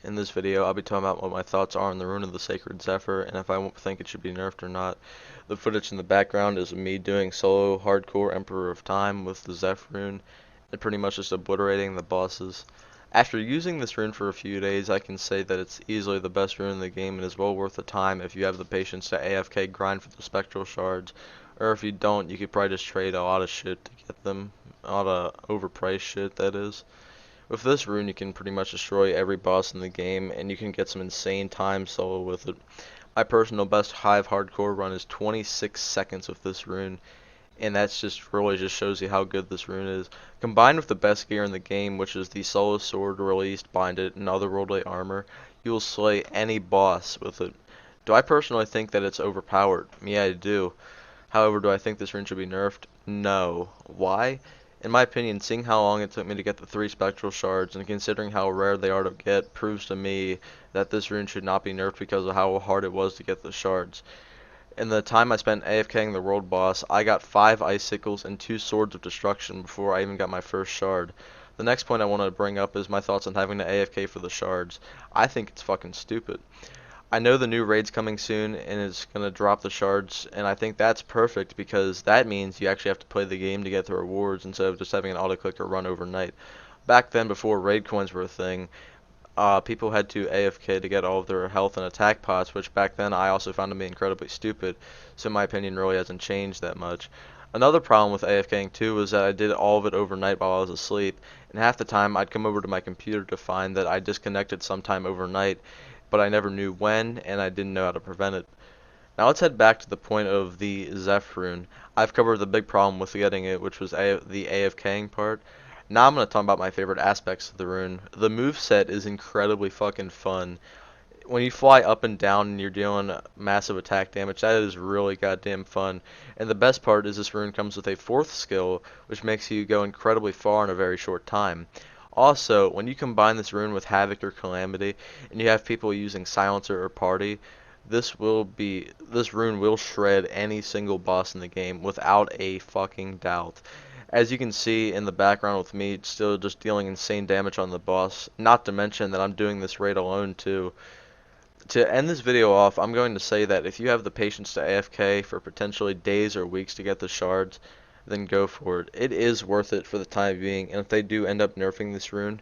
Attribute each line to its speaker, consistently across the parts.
Speaker 1: In this video, I'll be talking about what my thoughts are on the Rune of the Sacred Zephyr, and if I think it should be nerfed or not. The footage in the background is me doing solo hardcore Emperor of Time with the Zephyr rune, and pretty much just obliterating the bosses. After using this rune for a few days, I can say that it's easily the best rune in the game and is well worth the time if you have the patience to AFK grind for the spectral shards, or if you don't, you could probably just trade a lot of shit to get them, a lot of overpriced shit that is. With this rune, you can pretty much destroy every boss in the game, and you can get some insane time solo with it. My personal best Hive hardcore run is 26 seconds with this rune, and that's just really just shows you how good this rune is. Combined with the best gear in the game, which is the solo sword released, binded, and otherworldly armor, you will slay any boss with it. Do I personally think that it's overpowered? Yeah, I do. However, do I think this rune should be nerfed? No. Why? In my opinion, seeing how long it took me to get the 3 spectral shards, and considering how rare they are to get, proves to me that this rune should not be nerfed because of how hard it was to get the shards. In the time I spent AFKing the world boss, I got 5 icicles and 2 swords of destruction before I even got my first shard. The next point I want to bring up is my thoughts on having to AFK for the shards. I think it's fucking stupid. I know the new raid's coming soon and it's going to drop the shards, and I think that's perfect because that means you actually have to play the game to get the rewards instead of just having an auto-clicker run overnight. Back then, before raid coins were a thing, people had to AFK to get all of their health and attack pots, which back then I also found to be incredibly stupid, so my opinion really hasn't changed that much. Another problem with AFKing too was that I did all of it overnight while I was asleep, and half the time I'd come over to my computer to find that I disconnected sometime overnight, but I never knew when, and I didn't know how to prevent it. Now let's head back to the point of the Zephyr rune. I've covered the big problem with getting it, which was the AFKing part. Now I'm going to talk about my favorite aspects of the rune. The moveset is incredibly fucking fun. When you fly up and down and you're dealing massive attack damage, that is really goddamn fun. And the best part is this rune comes with a 4th skill, which makes you go incredibly far in a very short time. Also, when you combine this rune with Havoc or Calamity, and you have people using Silencer or Party, this rune will shred any single boss in the game without a fucking doubt. As you can see in the background with me still just dealing insane damage on the boss, not to mention that I'm doing this raid alone too. To end this video off, I'm going to say that if you have the patience to AFK for potentially days or weeks to get the shards, then go for it. It is worth it for the time being, and if they do end up nerfing this rune,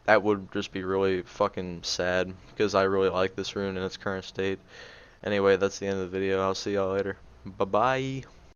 Speaker 1: that would just be really fucking sad, because I really like this rune in its current state. Anyway, that's the end of the video. I'll see y'all later. Bye-bye.